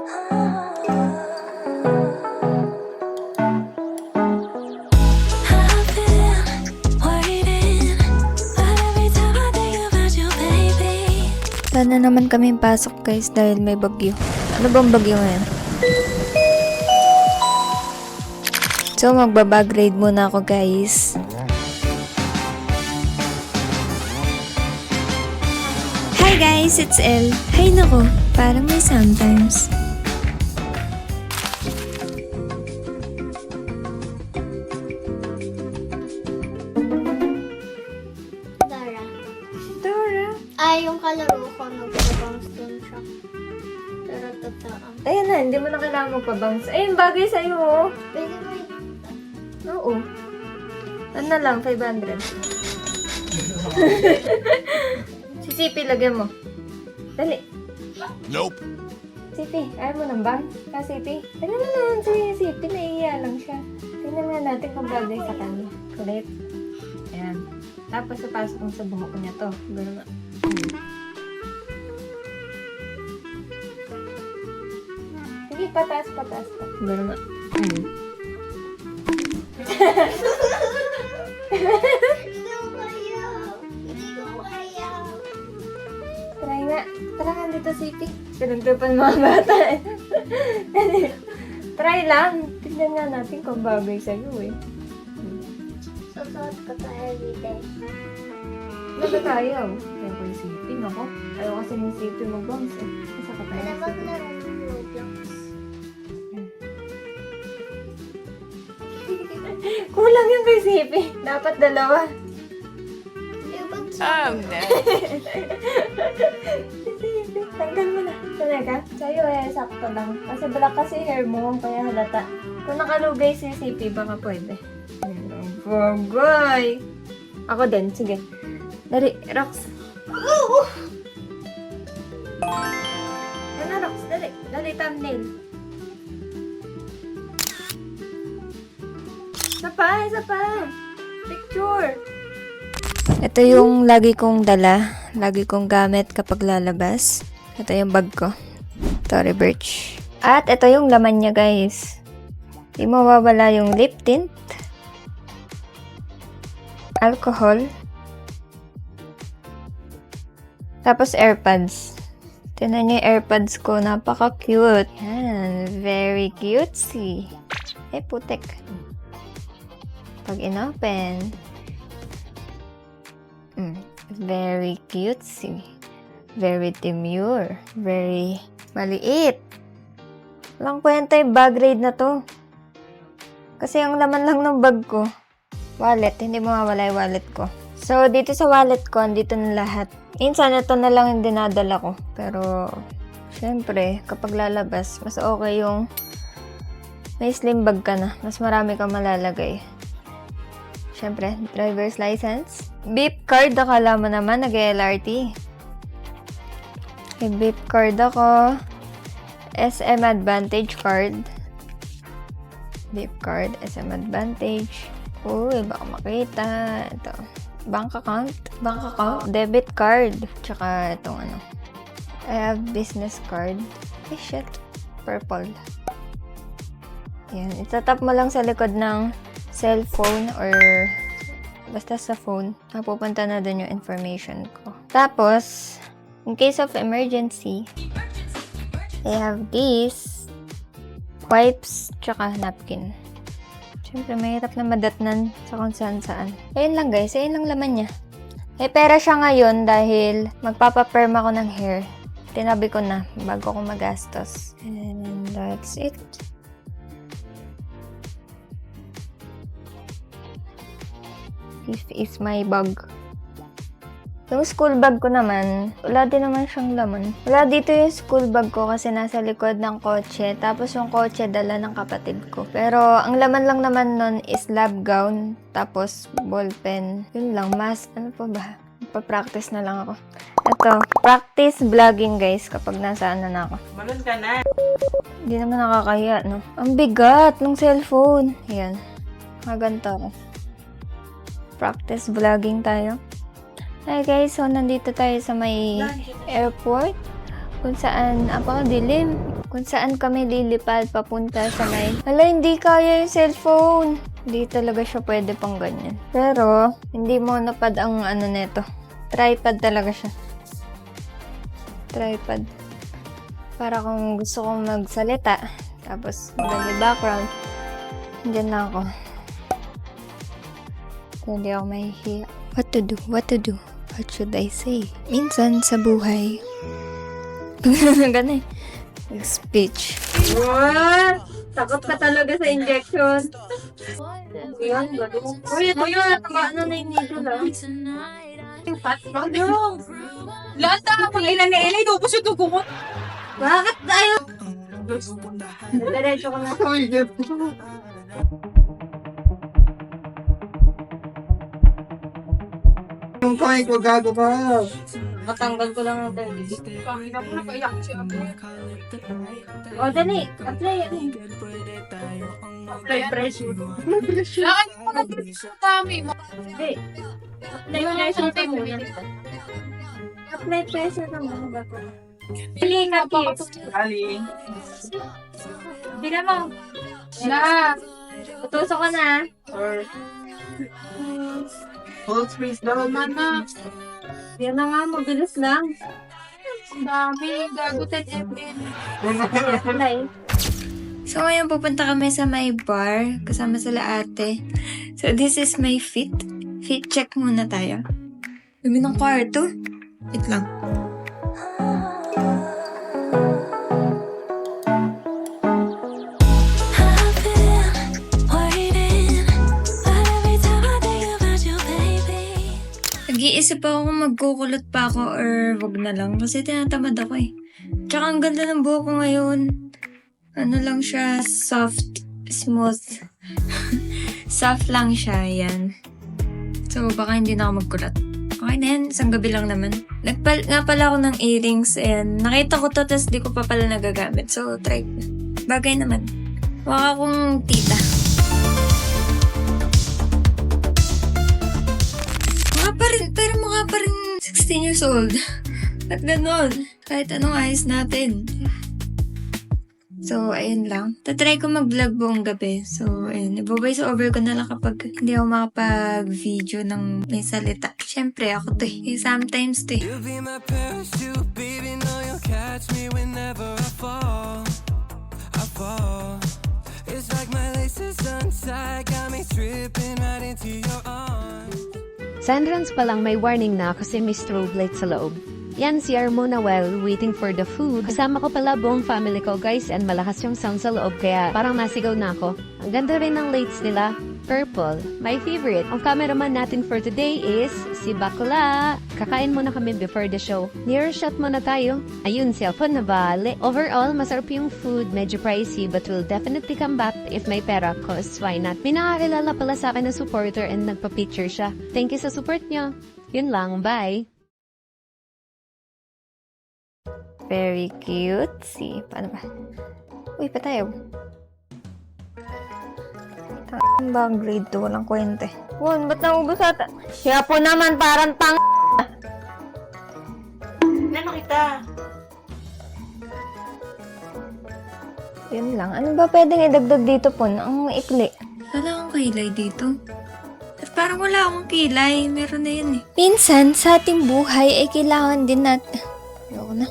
Sana naman kami pasok guys dahil may bagyo. Ano bang bagyo ngayon? So magbabag raid muna ako guys. Hi guys, it's Elle. Hay nako, parang may sometimes. Dora. Ay, yung kalaro ko, nagpabangs dun siya. Pero totoo. Ayan na, hindi mo na kailangan magpabangs. Ayun, bagay sa'yo oh. Pwede mo Oo. Ano na lang, 500. Si Sipi, lagyan mo. Dali. Nope. Sipi, ayaw mo ng bang? Sipi. Ano na naman si Sipi, naiiya lang siya. Tingnan nga natin kung bagay sa kanya. Kulit. Ayan. Tapos napasok mo sa buhok niya to. Gano'n nga. Sige, pataas pa. Gano'n nga. Hindi ko kaya. Hindi ko kaya. Try nga. Tara nga dito, Sipi. Pinagtupan mga bata eh. Try lang. Tignan nga natin kung bagay sa'yo eh. Susuot ko to everyday. Bakit ayaw? Ayaw ko yung Sipi, nako. Ayaw kasi yung Sipi mag-bounce eh. Isa ka tayo. Alam mo na rin yung Roblox. Kulang yun kay Sipi. Dapat dalawa. Ibang Sipi, tanggal mo na. Talaga? Sa'yo eh, sakto lang. Kasi black kasi hair mo, kaya halata. Kung nakalugay si Sipi, baka pwede. Bogoy! Ako din, sige. Dali, Rox. Ano, Rox? Dali. Dali, thumbnail. Isa pa. Picture. Ito yung lagi kong dala. Lagi kong gamit kapag lalabas. Ito yung bag ko. Tory Burch. At ito yung laman niya, guys. Di mawawala yung lip tint. Alcohol. Tapos AirPods. Tingnan niyo yung AirPods ko. Napaka-cute. Yan. Very cutesy. Eh, putek. Pag inopen. Very cutesy. Very demure. Very maliit. Walang kwenta yung bag raid na to. Kasi ang laman lang ng bag ko, wallet. Hindi mawawala yung wallet ko. So, dito sa wallet ko, andito na lahat. Minsan, ito na lang yung dinadala ko. Pero, syempre, kapag lalabas, mas okay yung may slim bag ka na. Mas marami kang malalagay. Syempre, driver's license. Beep card, akala mo naman, nag-LRT. May beep card ako. SM Advantage card. Beep card, SM Advantage. Uy, baka makita. Ito. Bank account. Debit card. Tsaka itong ano. I have business card. Eh, shit. Purple. Yan. Itatap mo lang sa likod ng cellphone or basta sa phone. Napupunta na dun yung information ko. Tapos, in case of emergency, I have these wipes tsaka napkin. Siyempre, mahirap na madatnan sa kung saan-saan. Ayun lang guys, ayun lang laman niya. Eh, pera siya ngayon dahil magpapaperm ako ng hair. Tinabi ko na bago ko magastos. And that's it. This is my bag. Yung school bag ko naman, wala din naman siyang laman. Wala dito yung school bag ko kasi nasa likod ng kotse. Tapos yung kotse dala ng kapatid ko. Pero ang laman lang naman nun is lab gown. Tapos ballpen. Yun lang, mask. Ano pa ba? Pa-practice na lang ako. Ito, practice vlogging guys kapag nasaan na ako. Malun ka na. Hindi naman nakakahiya, no? Ang bigat ng cellphone. Ayan. Ganito. Practice vlogging tayo. Hi guys, so nandito tayo sa may airport kung saan napakadilim. kung saan kami lilipad papunta sa may... Hala, hindi kaya yung cellphone. Hindi talaga siya pwede pang ganyan. Pero, hindi monopod ang ano neto. Tripod talaga siya. Tripod. Para kung gusto kong magsalita, tapos maganda background, andyan na ako. So, hindi ako mahihiya. What to do? What to do? What should I say? Minsan sa buhay, ganun speech. What? Takot ka talaga sa injection. Yan, gano'n. Uy, ano na yung needle lang. Lahat na pang ilan na ilan, ubos yung dugo mo. Bakit tayo? Diretso ko na. Yung kamay ko, gago ka. Matanggal ko lang ang dali. Pangina mo na kaiyak siya. O, dali. Apply. Apply pressure. Lahat mo na pressure kami. Hindi. Apply pressure ka muna. Apply pressure ka muna ba ko? Pili ka, Kips. Ali. Bila mo. Na. Utusok ka na. Or... Hold space daw. Mana. Yan na nga, mabilis lang. Ang dami. Gagutan Evelyn. Apply. So, ngayon pupunta kami sa may bar kasama sila ate. So, this is my fit. Fit check muna tayo. Dumi ng kwarto. Wait lang. Nag-iisip ako kung magkukulot pa ako or wag na lang kasi tinatamad ako eh. Tsaka ang ganda ng buhok ko ngayon. Ano lang siya, soft, smooth. Soft lang siya, yan. So, baka hindi na ako magkulat. Okay na yan, isang gabi lang naman. Nga pala ako ng earrings and nakita ko to tapos di ko pa pala nagagamit. So, try. Bagay naman. Mukha akong tita. Pero mukha pa rin 16 years old. At ganon. Kahit anong ayos natin. So, ayun lang. Tatry ko mag-vlog buong gabi. So, ayun. Ibo-voice over ko na lang kapag hindi ako makapag-video ng may salita. Siyempre, ako to eh. Sometimes to eh. You'll be my parachute, baby, know you'll catch me whenever I fall. I fall. It's like my laces untied, got me tripping right into your arms. Sa entrance pa lang may warning na kasi may strobe light sa loob. Yan si Armona while waiting for the food. Kasama ko pala buong family ko guys and malakas yung sound sa loob kaya parang nasigaw na ako. Ang ganda rin ng lights nila. Purple, my favorite. Ang cameraman natin for today is si Bakula. Kakain muna kami before the show. Near shot muna tayo. Ayun, cellphone na bale. Overall, masarap yung food. Medyo pricey but will definitely come back if may pera cause why not? May nakakilala pala sa akin na supporter and nagpa-picture siya. Thank you sa support niyo. Yun lang, bye! Very cute. See, paano ba? Uy, pa tayo. Tang ba grade 2? Walang kwente. Won, ba't naubos ata? Siya po naman, parang tang... Ano kita? Yun lang. Ano ba pwedeng idagdag dito po? Ang ikli. Wala akong kilay dito. At parang wala akong kilay. Meron na yun eh. Minsan, sa ating buhay ay kailangan din natin... Ayoko na.